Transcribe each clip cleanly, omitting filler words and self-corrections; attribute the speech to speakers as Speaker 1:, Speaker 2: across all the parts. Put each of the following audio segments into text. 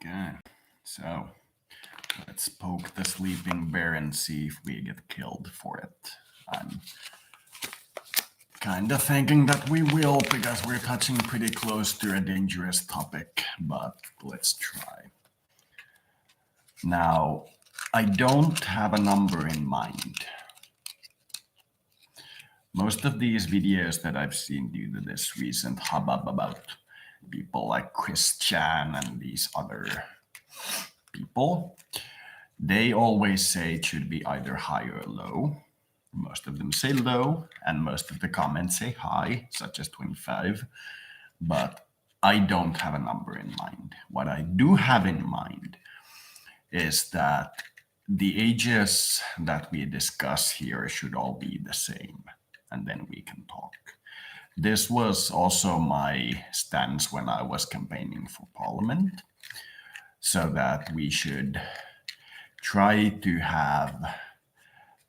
Speaker 1: Okay, so let's poke the sleeping bear and see if we get killed for it. I'm kind of thinking that we will because we're touching pretty close to a dangerous topic, but let's try. Now, I don't have a number in mind. Most of these videos that I've seen due to this recent hubbub about people like Christian and these other people, they always say it should be either high or low. Most of them say low, and most of the comments say high, such as 25. But I don't have a number in mind. What I do have in mind is that the ages that we discuss here should all be the same, and then we can talk. This was also my stance when I was campaigning for parliament, so that we should try to have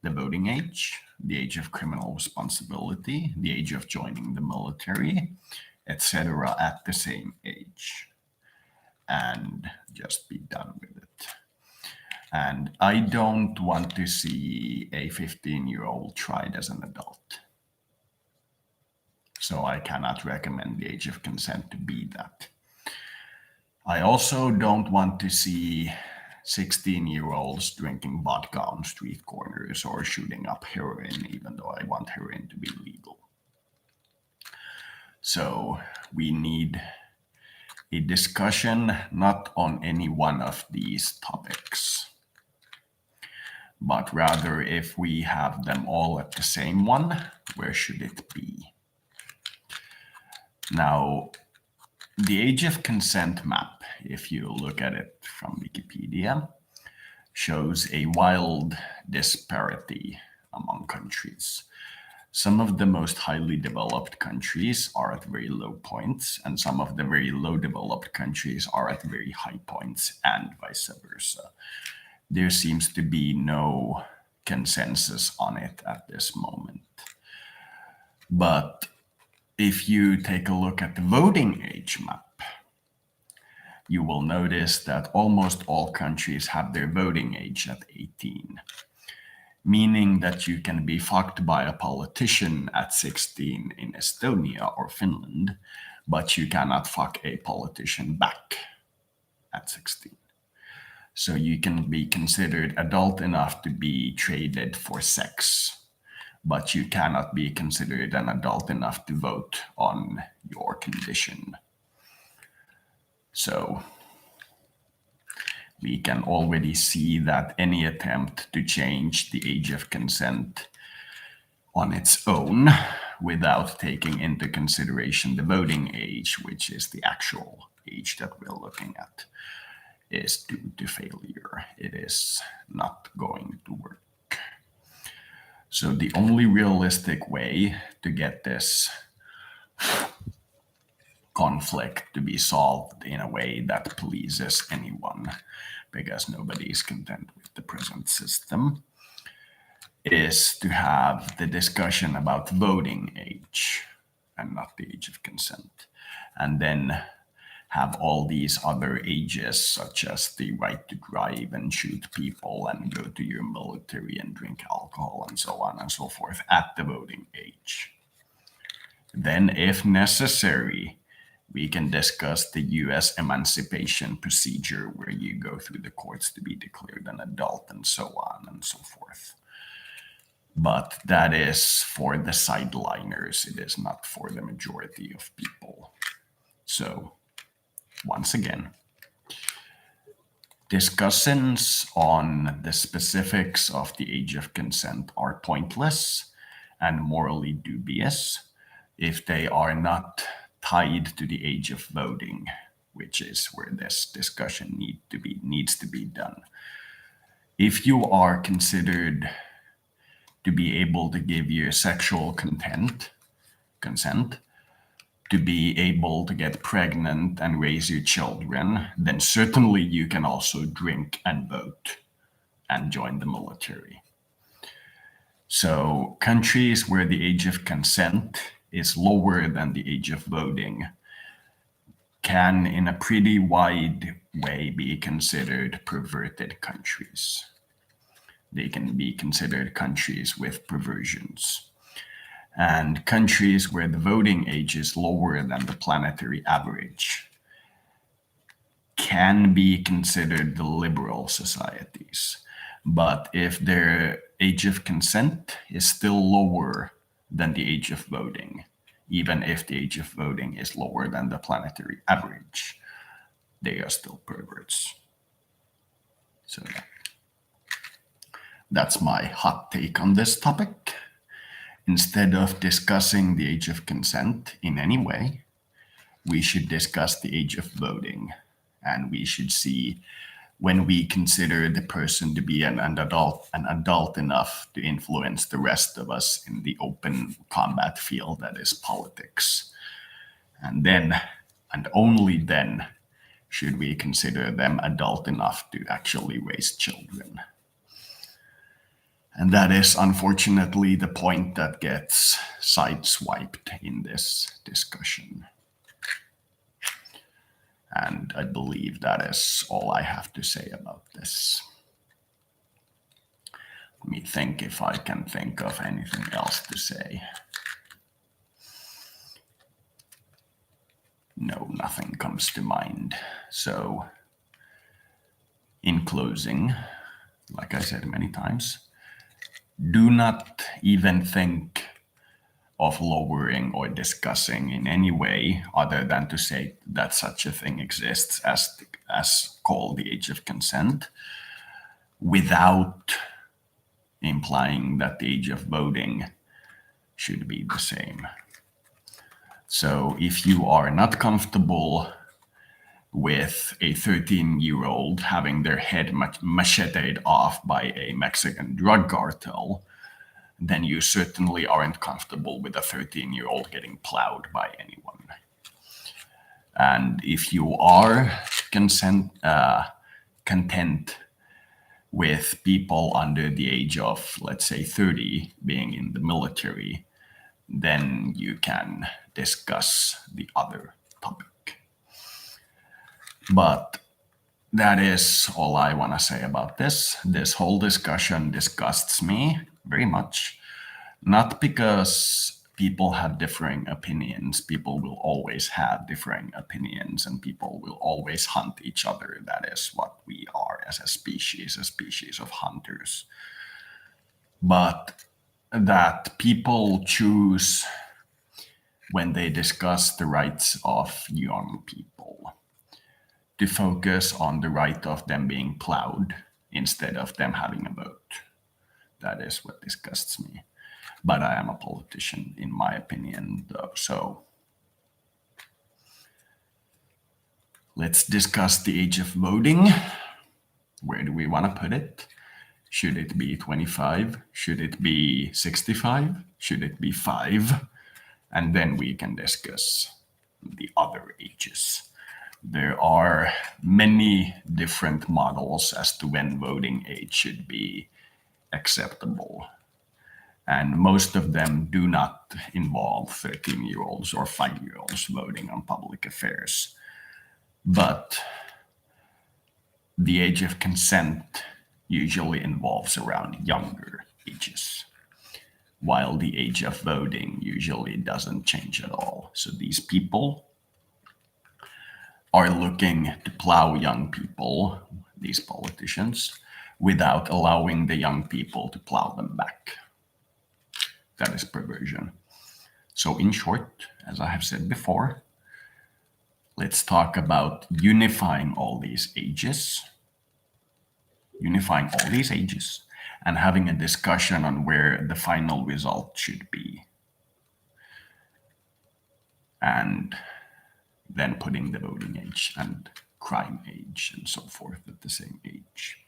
Speaker 1: the voting age, the age of criminal responsibility, the age of joining the military, etc., at the same age, and just be done with it. And I don't want to see a 15-year-old tried as an adult. So I cannot recommend the age of consent to be that. I also don't want to see 16-year-olds drinking vodka on street corners or shooting up heroin, even though I want heroin to be legal. So we need a discussion not on any one of these topics, but rather if we have them all at the same one, where should it be? Now, the age of consent map, if you look at it from Wikipedia, shows a wild disparity among countries. Some of the most highly developed countries are at very low points, and some of the very low developed countries are at very high points, and vice versa. There seems to be no consensus on it at this moment. But if you take a look at the voting age map, you will notice that almost all countries have their voting age at 18, meaning that you can be fucked by a politician at 16 in Estonia or Finland, but you cannot fuck a politician back at 16. So you can be considered adult enough to be traded for sex, but you cannot be considered an adult enough to vote on your condition. So we can already see that any attempt to change the age of consent on its own without taking into consideration the voting age, which is the actual age that we're looking at, is due to failure. It is not going to work. So the only realistic way to get this conflict to be solved in a way that pleases anyone, because nobody is content with the present system, is to have the discussion about voting age and not the age of consent. And then have all these other ages, such as the right to drive and shoot people and go to your military and drink alcohol and so on and so forth, at the voting age. Then, if necessary, we can discuss the US emancipation procedure, where you go through the courts to be declared an adult and so on and so forth. But that is for the sideliners. It is not for the majority of people. So, once again, discussions on the specifics of the age of consent are pointless and morally dubious if they are not tied to the age of voting, which is where this discussion needs to be done. If you are considered to be able to give your sexual consent, to be able to get pregnant and raise your children, then certainly you can also drink and vote and join the military. So countries where the age of consent is lower than the age of voting can, in a pretty wide way, be considered perverted countries. They can be considered countries with perversions. And countries where the voting age is lower than the planetary average can be considered the liberal societies. But if their age of consent is still lower than the age of voting, even if the age of voting is lower than the planetary average, they are still perverts. So that's my hot take on this topic. Instead of discussing the age of consent in any way, we should discuss the age of voting. And we should see when we consider the person to be an adult enough to influence the rest of us in the open combat field that is politics. And then, and only then, should we consider them adult enough to actually raise children. And that is unfortunately the point that gets sideswiped in this discussion. And I believe that is all I have to say about this. Let me think if I can think of anything else to say. No, nothing comes to mind. So, in closing, like I said many times, do not even think of lowering or discussing in any way other than to say that such a thing exists as called the age of consent, without implying that the age of voting should be the same. So if you are not comfortable with a 13-year-old having their head macheted off by a Mexican drug cartel, then you certainly aren't comfortable with a 13-year-old getting plowed by anyone. And if you are content with people under the age of, let's say, 30 being in the military, then you can discuss the other topic. But that is all I want to say about this. This whole discussion disgusts me very much. Not because people have differing opinions. People will always have differing opinions, and people will always hunt each other. That is what we are as a species of hunters. But that people choose when they discuss the rights of young people to focus on the right of them being plowed instead of them having a vote. That is what disgusts me. But I am a politician, in my opinion, though. So let's discuss the age of voting. Where do we want to put it? Should it be 25? Should it be 65? Should it be 5? And then we can discuss the other ages. There are many different models as to when voting age should be acceptable. And most of them do not involve 13-year-olds or 5-year-olds voting on public affairs. But the age of consent usually involves around younger ages, while the age of voting usually doesn't change at all. So these people are looking to plow young people, these politicians, without allowing the young people to plow them back. That is perversion. So in short, as I have said before, let's talk about unifying all these ages, and having a discussion on where the final result should be. And then putting the voting age and crime age and so forth at the same age.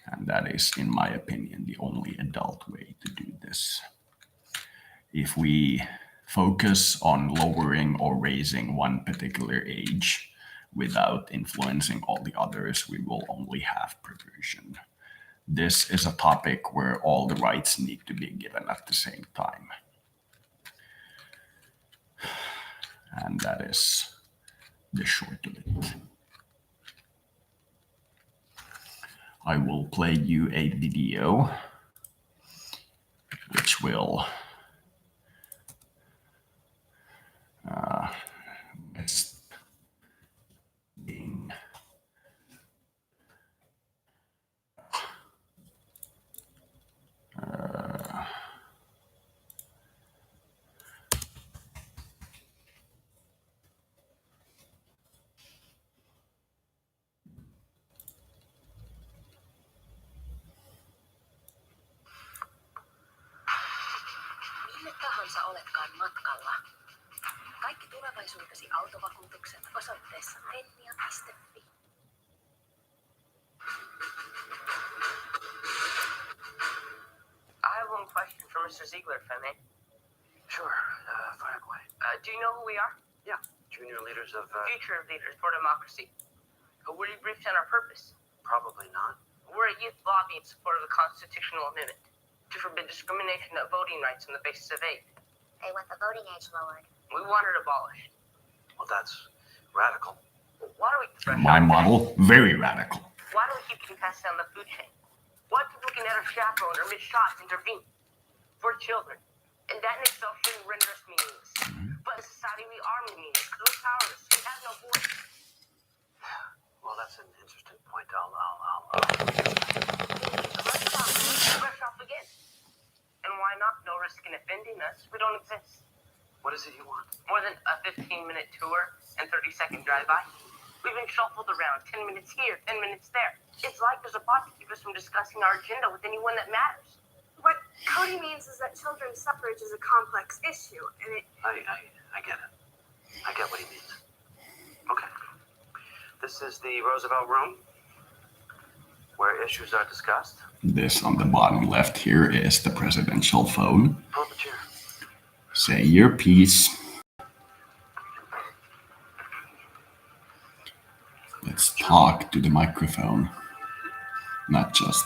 Speaker 1: And that is, in my opinion, the only adult way to do this. If we focus on lowering or raising one particular age without influencing all the others, we will only have perversion. This is a topic where all the rights need to be given at the same time. And that is the short of it. I will play you a video which will being
Speaker 2: tahansa oletkaan matkalla. Kaikki tulevaisuutesi autovakuutukset osoitteessa fennia.fi.
Speaker 3: I have one question for Mr. Ziegler, if I may.
Speaker 4: Sure, fire away.
Speaker 3: Do you know who we are?
Speaker 4: Yeah, junior leaders of,
Speaker 3: Future Leaders for Democracy. Were you briefed on our purpose?
Speaker 4: probably not.
Speaker 3: We're a youth lobby in support of the constitutional amendment to forbid discrimination of voting rights on the basis of age.
Speaker 2: They want the voting age lowered.
Speaker 3: We want it abolished.
Speaker 4: Well, that's radical.
Speaker 3: Why do we thresh
Speaker 1: my
Speaker 3: out
Speaker 1: model, very radical.
Speaker 3: Why do we keep getting passed down the food chain? Why do people get out of chaperone or mid-shots intervene? For children. And that in itself shouldn't render us meaningless. But in society we are meaningless because we're powerless. We have no voice.
Speaker 4: Well, that's an interesting point. I'll
Speaker 3: Brush off again. And why not? No risk in offending us. We don't exist.
Speaker 4: What is it you want?
Speaker 3: More than a 15-minute tour and 30-second drive-by. We've been shuffled around 10 minutes here, 10 minutes there. It's like there's a bot to keep us from discussing our agenda with anyone that matters.
Speaker 5: What Cody means is that children's suffrage is a complex issue, and it
Speaker 4: I get it. I get what he means. Okay. This is the Roosevelt Room, where issues are discussed.
Speaker 1: This on the bottom left here is the presidential phone.
Speaker 4: Pull up a chair.
Speaker 1: Say your piece. Let's talk to the microphone, not just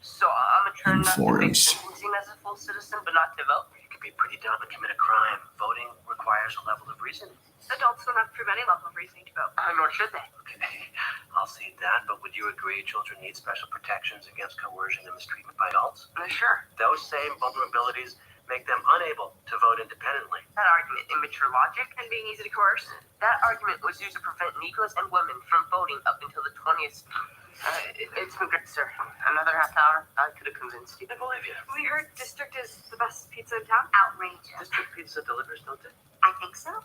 Speaker 3: So I'm a turn
Speaker 1: In
Speaker 3: not to
Speaker 1: forums.
Speaker 3: face sentencing as a full citizen, but not to vote.
Speaker 4: You could be pretty dumb and commit a crime. Voting requires a level of reasoning.
Speaker 5: adults don't have to prove any level of reasoning to vote.
Speaker 3: Nor should they.
Speaker 4: Okay, I'll see that, but would you agree children need special protections against coercion and mistreatment by adults?
Speaker 3: Sure.
Speaker 4: Those same vulnerabilities make them unable to vote independently.
Speaker 3: That argument, immature logic,
Speaker 5: And being easy to coerce.
Speaker 3: that argument was used to prevent Negroes and women from voting up until the 20th. It's been great, sir. Another half hour, I could have convinced you.
Speaker 4: I believe you.
Speaker 5: We heard District is the best pizza in town.
Speaker 2: Outrageous.
Speaker 4: District Pizza delivers, don't they?
Speaker 2: I think so.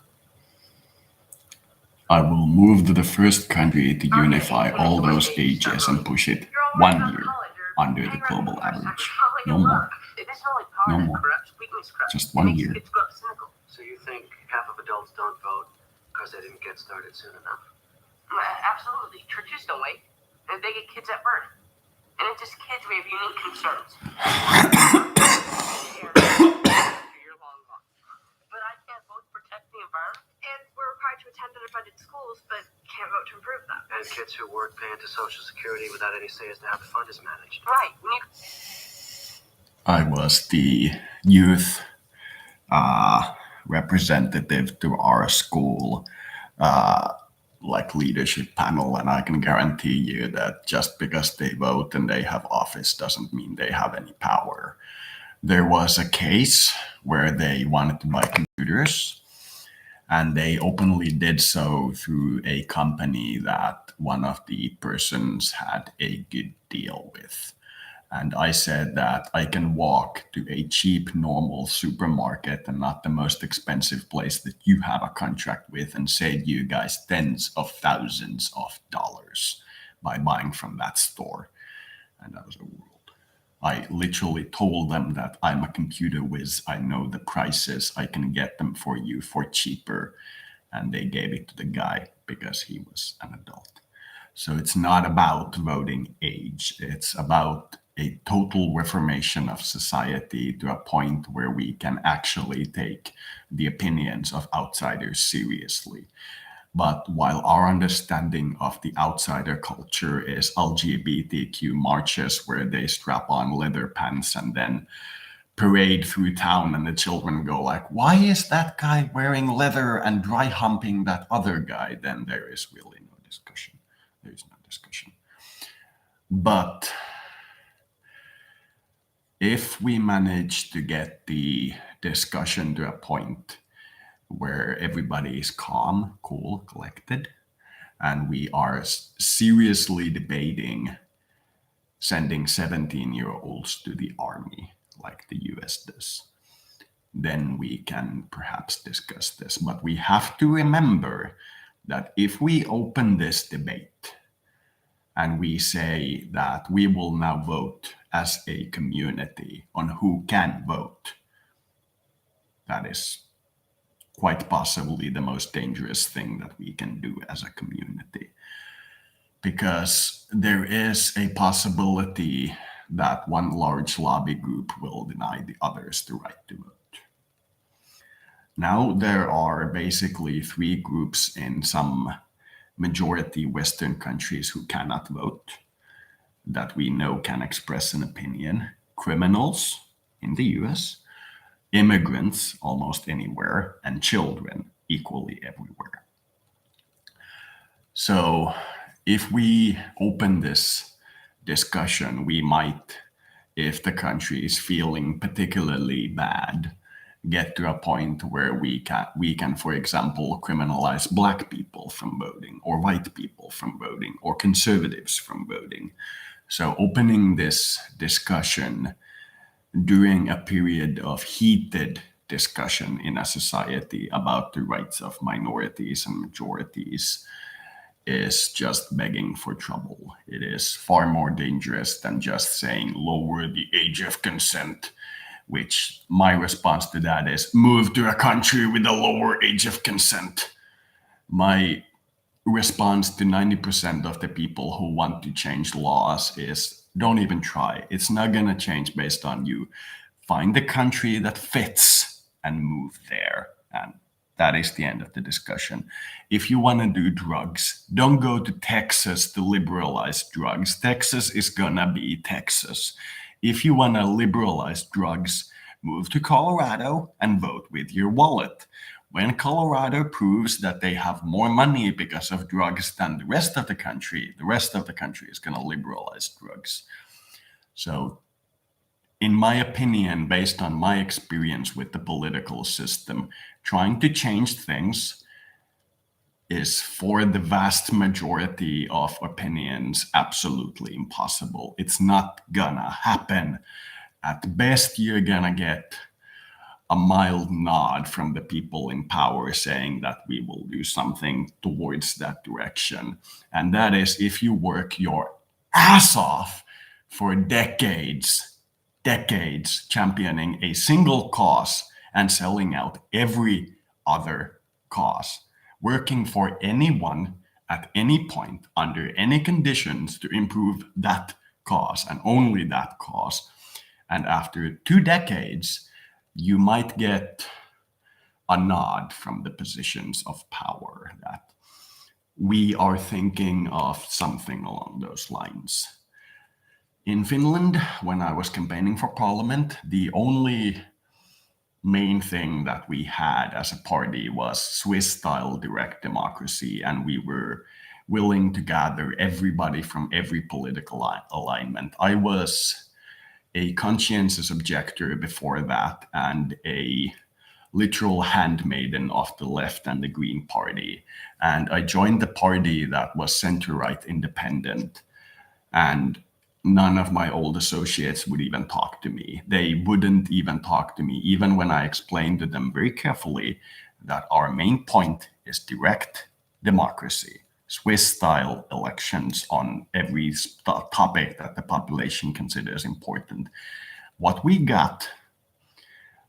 Speaker 1: I will move to the first country to unify all those ages and push it
Speaker 5: You're all
Speaker 1: 1
Speaker 5: right about
Speaker 1: year
Speaker 5: college or
Speaker 1: under the
Speaker 5: hang around
Speaker 1: global
Speaker 5: for a second.
Speaker 1: average.
Speaker 5: Probably
Speaker 1: No
Speaker 5: gonna
Speaker 1: more.
Speaker 5: work.
Speaker 3: It isn't only power
Speaker 1: No
Speaker 3: that
Speaker 1: more.
Speaker 3: corrupts, weakness corrupts.
Speaker 1: Just 1
Speaker 3: Makes
Speaker 1: year.
Speaker 3: kids grow up cynical.
Speaker 4: So you think half of adults don't vote because they didn't get started soon enough?
Speaker 3: Absolutely. Churches don't wait. And they get kids at birth. And it's just kids, we have unique concerns. You're long gone. But I can't vote to protect the environment.
Speaker 5: And we're required to attend underfunded schools, but can't vote to improve them.
Speaker 4: And kids who work pay into Social Security without any say as to how the fund is managed.
Speaker 3: Right. We need
Speaker 1: I was the youth representative to our school like leadership panel, and I can guarantee you that just because they vote and they have office doesn't mean they have any power. There was a case where they wanted to buy computers, and they openly did so through a company that one of the persons had a good deal with. And I said that I can walk to a cheap, normal supermarket and not the most expensive place that you have a contract with and save you guys tens of thousands of dollars by buying from that store. And that was a world. I literally told them that I'm a computer whiz. I know the prices. I can get them for you for cheaper. And they gave it to the guy because he was an adult. So it's not about voting age. It's about a total reformation of society to a point where we can actually take the opinions of outsiders seriously. But while our understanding of the outsider culture is LGBTQ marches where they strap on leather pants and then parade through town and the children go like, why is that guy wearing leather and dry humping that other guy? Then there is really no discussion. There is no discussion. But if we manage to get the discussion to a point where everybody is calm, cool, collected, and we are seriously debating sending 17-year-olds to the army like the US does, then we can perhaps discuss this. But we have to remember that if we open this debate and we say that we will now vote as a community on who can vote, that is quite possibly the most dangerous thing that we can do as a community. Because there is a possibility that one large lobby group will deny the others the right to vote. Now, there are basically three groups in some majority Western countries who cannot vote, that we know can express an opinion: criminals in the US, immigrants almost anywhere, and children equally everywhere. So if we open this discussion, we might, if the country is feeling particularly bad, get to a point where we can, for example, criminalize Black people from voting, or white people from voting, or conservatives from voting. So opening this discussion during a period of heated discussion in a society about the rights of minorities and majorities is just begging for trouble. It is far more dangerous than just saying lower the age of consent, which my response to that is move to a country with a lower age of consent. My response to 90% of the people who want to change laws is don't even try. It's not going to change based on you. Find the country that fits and move there. And that is the end of the discussion. If you want to do drugs, don't go to Texas to liberalize drugs. Texas is going to be Texas. If you want to liberalize drugs, move to Colorado and vote with your wallet. When Colorado proves that they have more money because of drugs than the rest of the country is going to liberalize drugs. So, in my opinion, based on my experience with the political system, trying to change things is, for the vast majority of opinions, absolutely impossible. It's not gonna happen. At best, you're gonna get a mild nod from the people in power saying that we will do something towards that direction. And that is if you work your ass off for decades championing a single cause and selling out every other cause, working for anyone at any point under any conditions to improve that cause and only that cause. And after 2 decades, you might get a nod from the positions of power that we are thinking of something along those lines. In Finland, when I was campaigning for parliament, the only main thing that we had as a party was Swiss-style direct democracy, and we were willing to gather everybody from every political alignment. I was a conscientious objector before that and a literal handmaiden of the left and the Green Party. And I joined the party that was center-right independent, and none of my old associates would even talk to me. They wouldn't even talk to me, even when I explained to them very carefully that our main point is direct democracy, Swiss-style elections on every topic that the population considers important. What we got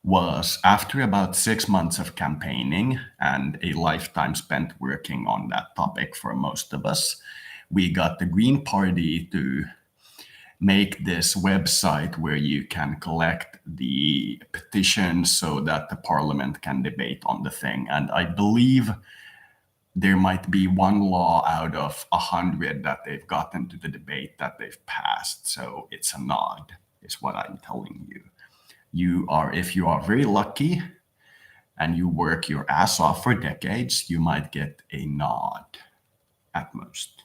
Speaker 1: was, after about 6 months of campaigning and a lifetime spent working on that topic for most of us, we got the Green Party to make this website where you can collect the petitions so that the parliament can debate on the thing. And I believe there might be one law out of 100 that they've gotten to the debate that they've passed. So it's a nod, is what I'm telling you. if you are very lucky and you work your ass off for decades, you might get a nod at most.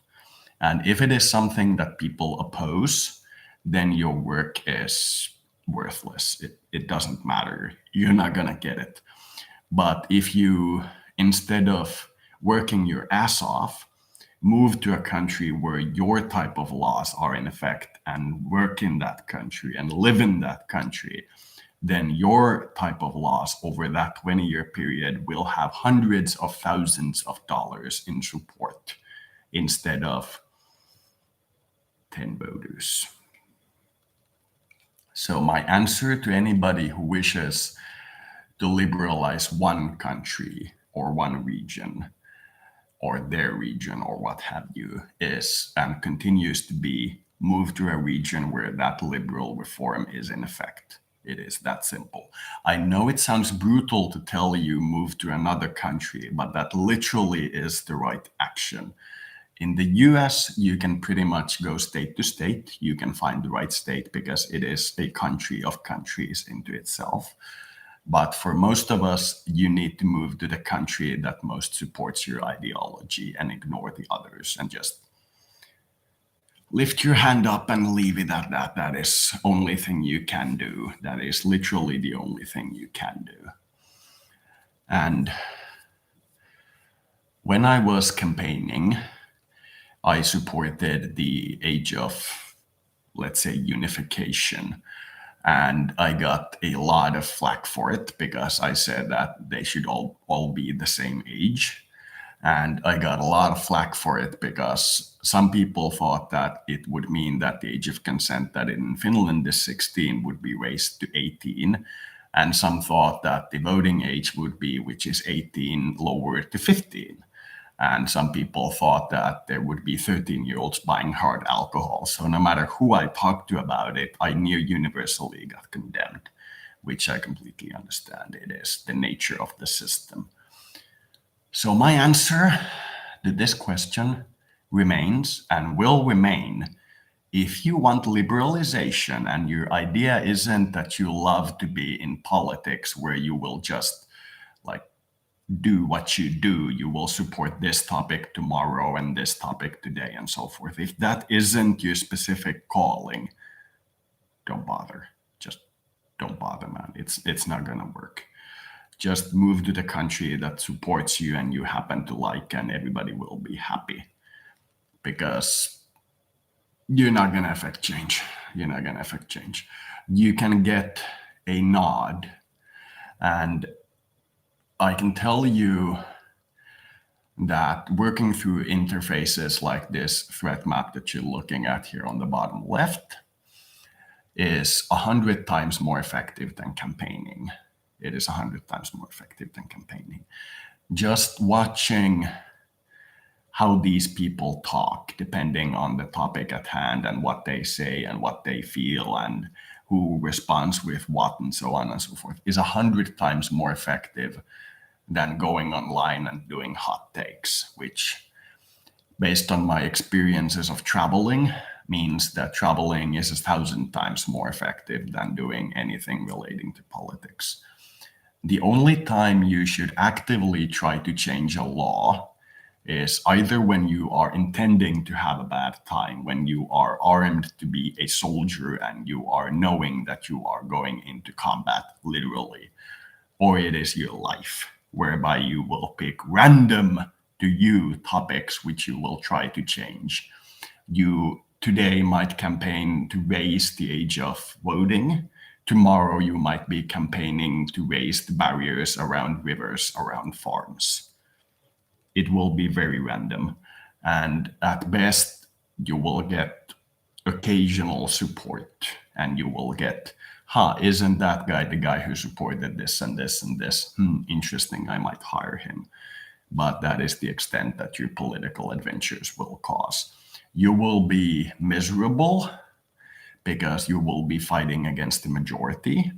Speaker 1: And if it is something that people oppose, then your work is worthless. It doesn't matter. You're not going to get it. But if you, instead of working your ass off, move to a country where your type of laws are in effect and work in that country and live in that country, then your type of laws over that 20-year period will have hundreds of thousands of dollars in support instead of 10 voters. So my answer to anybody who wishes to liberalize one country or one region or their region or what have you is and continues to be move to a region where that liberal reform is in effect. It is that simple. I know it sounds brutal to tell you move to another country, but that literally is the right action. In the US, you can pretty much go state to state. You can find the right state because it is a country of countries into itself. But for most of us, you need to move to the country that most supports your ideology and ignore the others and just lift your hand up and leave it at that. That is the only thing you can do. That is literally the only thing you can do. And when I was campaigning, I supported the age of, let's say, unification. And I got a lot of flack for it because I said that they should all be the same age. And I got a lot of flack for it because some people thought that it would mean that the age of consent that in Finland is 16 would be raised to 18. And some thought that the voting age would be, which is 18, lowered to 15. And some people thought that there would be 13-year-olds buying hard alcohol. So no matter who I talked to about it, I near universally got condemned, which I completely understand. It is the nature of the system. So my answer to this question remains and will remain: if you want liberalization and your idea isn't that you love to be in politics where you will just like do what you do, you will support this topic tomorrow and this topic today and so forth. If that isn't your specific calling, don't bother. Just don't bother, man. It's not gonna work. Just move to the country that supports you and you happen to like, and everybody will be happy. Because you're not gonna affect change. You're not gonna affect change. You can get a nod, and I can tell you that working through interfaces like this threat map that you're looking at here on the bottom left is 100 times more effective than campaigning. It is 100 times more effective than campaigning. Just watching how these people talk, depending on the topic at hand and what they say and what they feel and who responds with what and so on and so forth, is 100 times more effective than going online and doing hot takes, which, based on my experiences of traveling, means that traveling is 1,000 times more effective than doing anything relating to politics. The only time you should actively try to change a law is either when you are intending to have a bad time, when you are armed to be a soldier and you are knowing that you are going into combat literally, or it is your life, whereby you will pick random to you topics which you will try to change. You today might campaign to raise the age of voting. Tomorrow you might be campaigning to raise the barriers around rivers, around farms. It will be very random. And at best, you will get occasional support and you will get, isn't that guy the guy who supported this and this and this? Interesting, I might hire him. But that is the extent that your political adventures will cause. You will be miserable because you will be fighting against the majority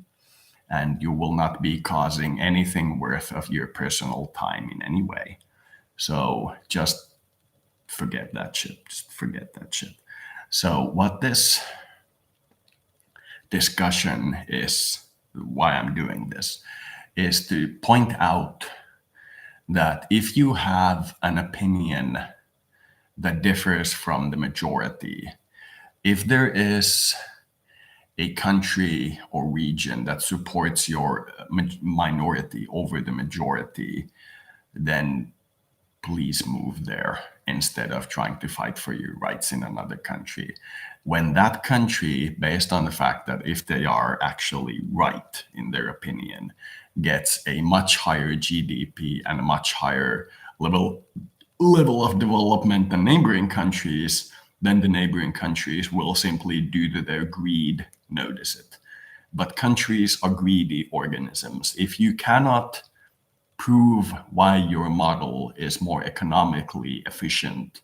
Speaker 1: and you will not be causing anything worth of your personal time in any way. So just forget that shit. Just forget that shit. So what this discussion is why I'm doing this is to point out that if you have an opinion that differs from the majority, if there is a country or region that supports your minority over the majority, then please move there instead of trying to fight for your rights in another country. When that country, based on the fact that if they are actually right in their opinion, gets a much higher GDP and a much higher level of development than neighboring countries, then the neighboring countries will simply, due to their greed, notice it. But countries are greedy organisms. If you cannot prove why your model is more economically efficient,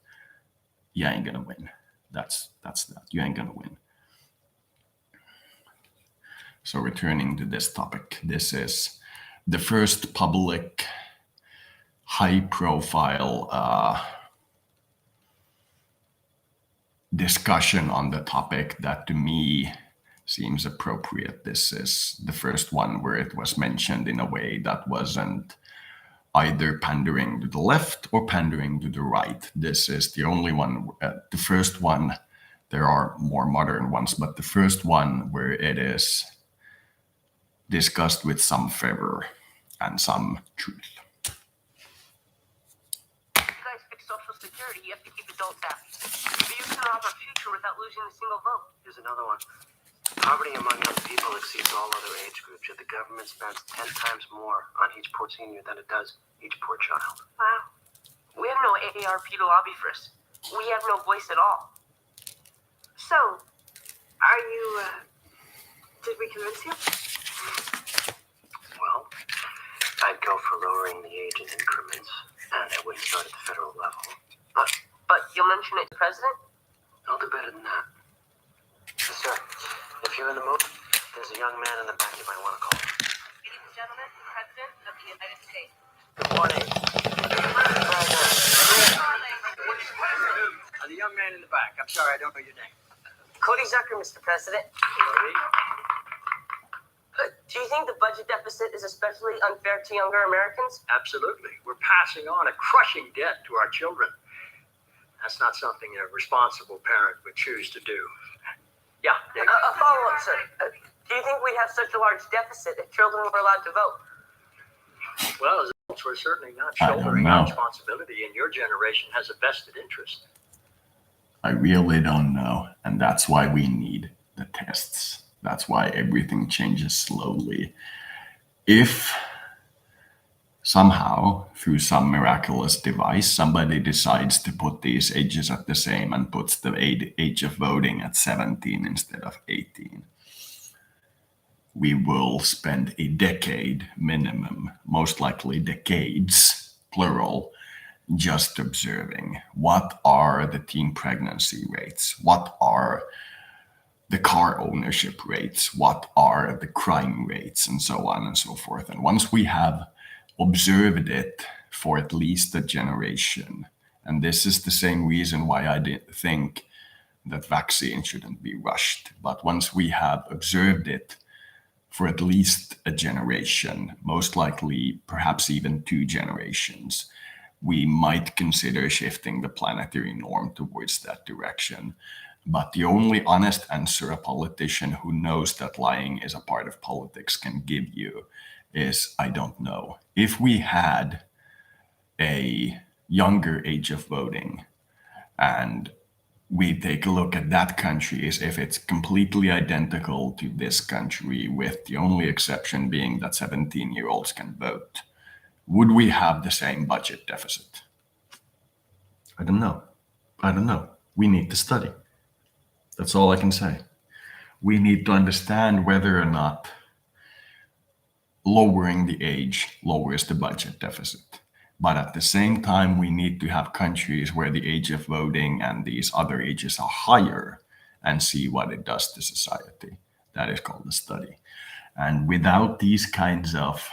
Speaker 1: you ain't gonna win. That's that. You ain't gonna win. So returning to this topic, this is the first public, high-profile discussion on the topic that to me seems appropriate. This is the first one where it was mentioned in a way that wasn't either pandering to the left or pandering to the right. This is the only one, the first one. There are more modern ones, but the first one where it is discussed with some fervor and some truth.
Speaker 3: You guys fix Social Security, you have to keep adults happy. But you cannot have a future without losing a single vote.
Speaker 4: Here's another one. Poverty among young people exceeds all other age groups, yet the government spends 10 times more on each poor senior than it does each poor child.
Speaker 3: Wow. We have no AARP to lobby for us. We have no voice at all.
Speaker 5: So, are you, did we convince you?
Speaker 4: Well, I'd go for lowering the age in increments, and I wouldn't start at the federal level.
Speaker 3: But you'll mention it to the president?
Speaker 4: I'll do better than that. Sir, if you're in the mood, there's a young man in the back you might want to call.
Speaker 3: Ladies and gentlemen, the President of the United States.
Speaker 4: Good morning.
Speaker 6: The young man in the back. I'm sorry, I don't know your name.
Speaker 3: Cody Zucker, Mr. President.
Speaker 6: Cody?
Speaker 3: Do you think the budget deficit is especially unfair to younger Americans?
Speaker 6: Absolutely. We're passing on a crushing debt to our children. That's not something a responsible parent would choose to do. Yeah.
Speaker 3: A follow-up, sir. Do you think we'd have such a large deficit if children were allowed to vote?
Speaker 6: Well, as adults, we're certainly not
Speaker 1: I don't
Speaker 6: shouldering
Speaker 1: know.
Speaker 6: our responsibility, and your generation has a vested interest.
Speaker 1: I really don't know. And that's why we need the tests. That's why everything changes slowly. If somehow, through some miraculous device, somebody decides to put these ages at the same and puts the age of voting at 17 instead of 18, we will spend a decade minimum, most likely decades, plural, just observing what are the teen pregnancy rates, what are the car ownership rates, what are the crime rates, and so on and so forth. And once we have observed it for at least a generation, and this is the same reason why I didn't think that vaccine shouldn't be rushed, but once we have observed it for at least a generation, most likely perhaps even 2 generations, we might consider shifting the planetary norm towards that direction. But the only honest answer a politician who knows that lying is a part of politics can give you is, I don't know. If we had a younger age of voting and we take a look at that country as if it's completely identical to this country, with the only exception being that 17-year-olds can vote, would we have the same budget deficit? I don't know. We need to study. That's all I can say. We need to understand whether or not lowering the age lowers the budget deficit. But at the same time, we need to have countries where the age of voting and these other ages are higher and see what it does to society. That is called a study. And without these kinds of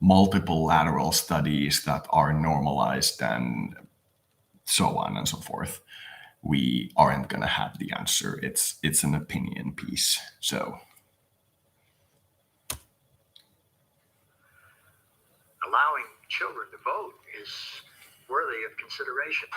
Speaker 1: multiple lateral studies that are normalized and so on and so forth, we aren't going to have the answer. It's an opinion piece. So
Speaker 6: allowing children to vote is worthy of consideration.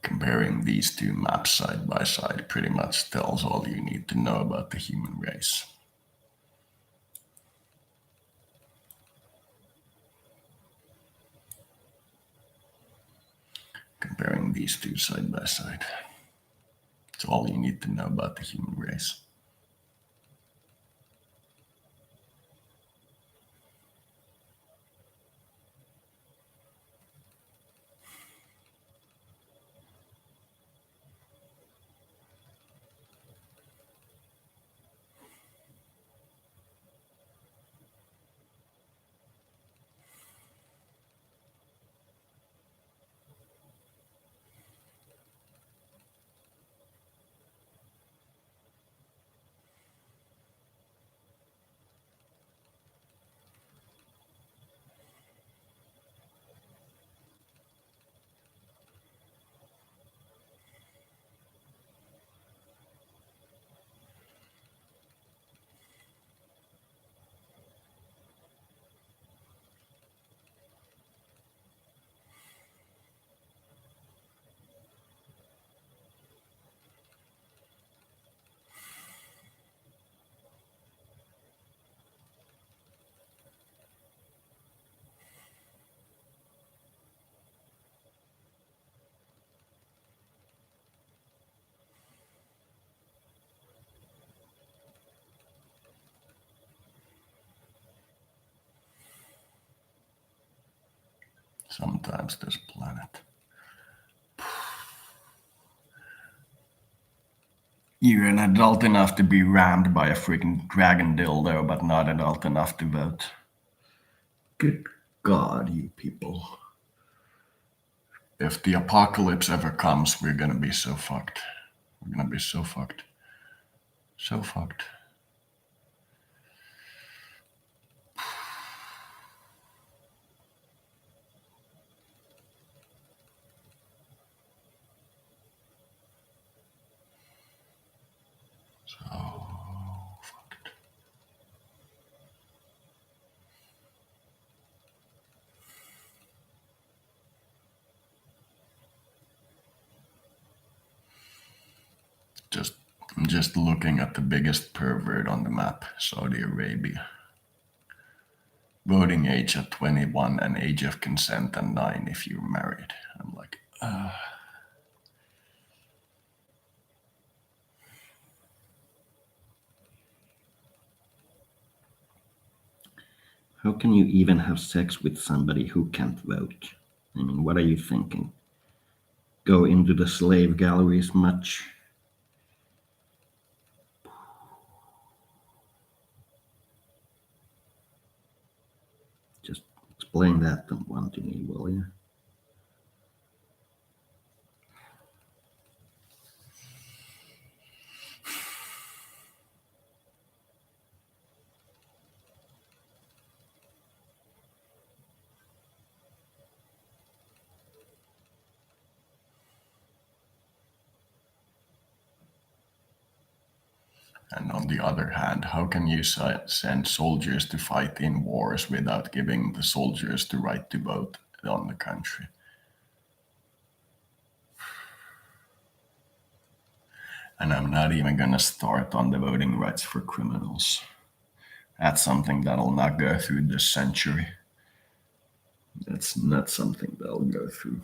Speaker 1: Comparing these two maps side by side pretty much tells all you need to know about the human race. Comparing these two side by side. It's all you need to know about the human race. Sometimes this planet. You're an adult enough to be rammed by a freaking dragon dildo, but not adult enough to vote. Good God, you people. If the apocalypse ever comes, we're gonna be so fucked. We're gonna be so fucked. So fucked. So fucked. I'm just looking at the biggest pervert on the map, Saudi Arabia. Voting age at 21 and age of consent at 9 if you're married. I'm like,
Speaker 7: How can you even have sex with somebody who can't vote? I mean, what are you thinking? Go into the slave galleries much? explain that one to me, will you?
Speaker 1: And on the other hand, how can you send soldiers to fight in wars without giving the soldiers the right to vote on the country? And I'm not even going to start on the voting rights for criminals. That's something that'll not go through this century. That's not something that'll go through.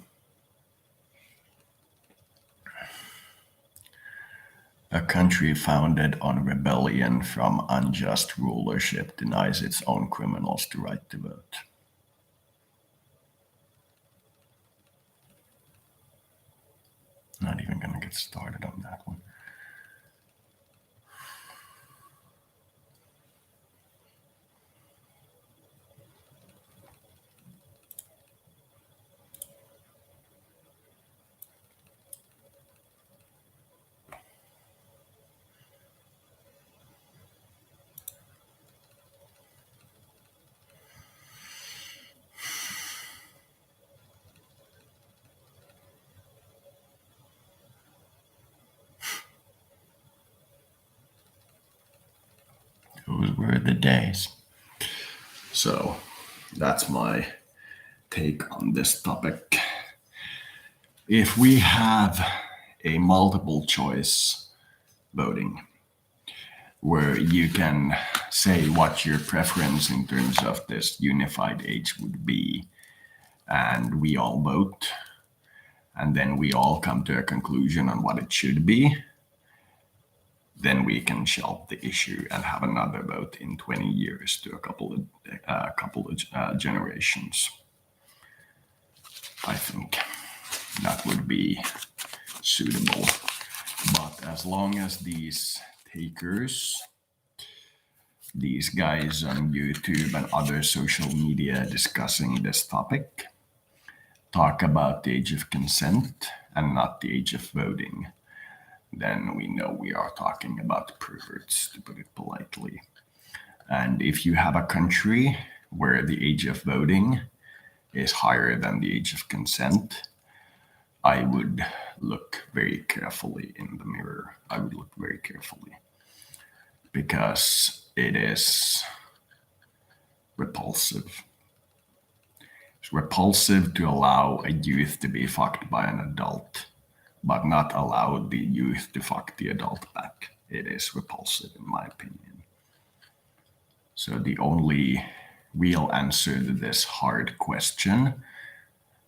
Speaker 1: A country founded on rebellion from unjust rulership denies its own criminals the right to vote. Not even going to get started on that one. Those were the days. So that's my take on this topic. If we have a multiple choice voting where you can say what your preference in terms of this unified age would be, and we all vote, and then we all come to a conclusion on what it should be, then we can shelve the issue and have another vote in 20 years to a couple of generations. I think that would be suitable. But as long as these takers, these guys on YouTube and other social media discussing this topic, talk about the age of consent and not the age of voting, then we know we are talking about perverts, to put it politely. And if you have a country where the age of voting is higher than the age of consent, I would look very carefully in the mirror. I would look very carefully, because it is repulsive. It's repulsive to allow a youth to be fucked by an adult, but not allow the youth to fuck the adult back. It is repulsive, in my opinion. So the only real answer to this hard question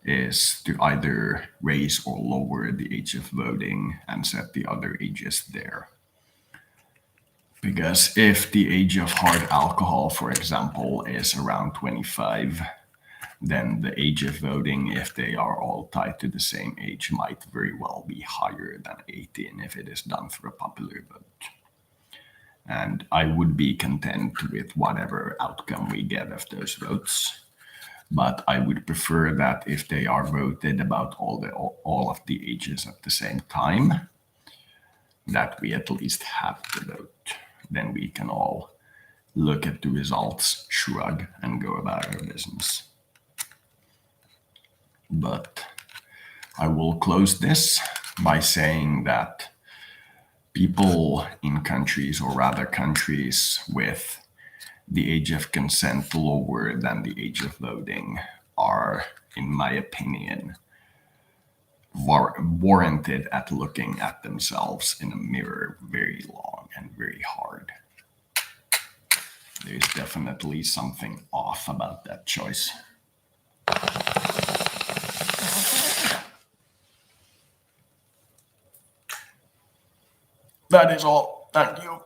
Speaker 1: is to either raise or lower the age of voting and set the other ages there. Because if the age of hard alcohol, for example, is around 25, then the age of voting, if they are all tied to the same age, might very well be higher than 18 if it is done through a popular vote. And I would be content with whatever outcome we get of those votes. But I would prefer that if they are voted about all of the ages at the same time, that we at least have the vote. Then we can all look at the results, shrug, and go about our business. But I will close this by saying that people in countries, or rather countries with the age of consent lower than the age of voting, are, in my opinion, warranted at looking at themselves in a mirror very long and very hard. There's definitely something off about that choice. That is all. Thank you.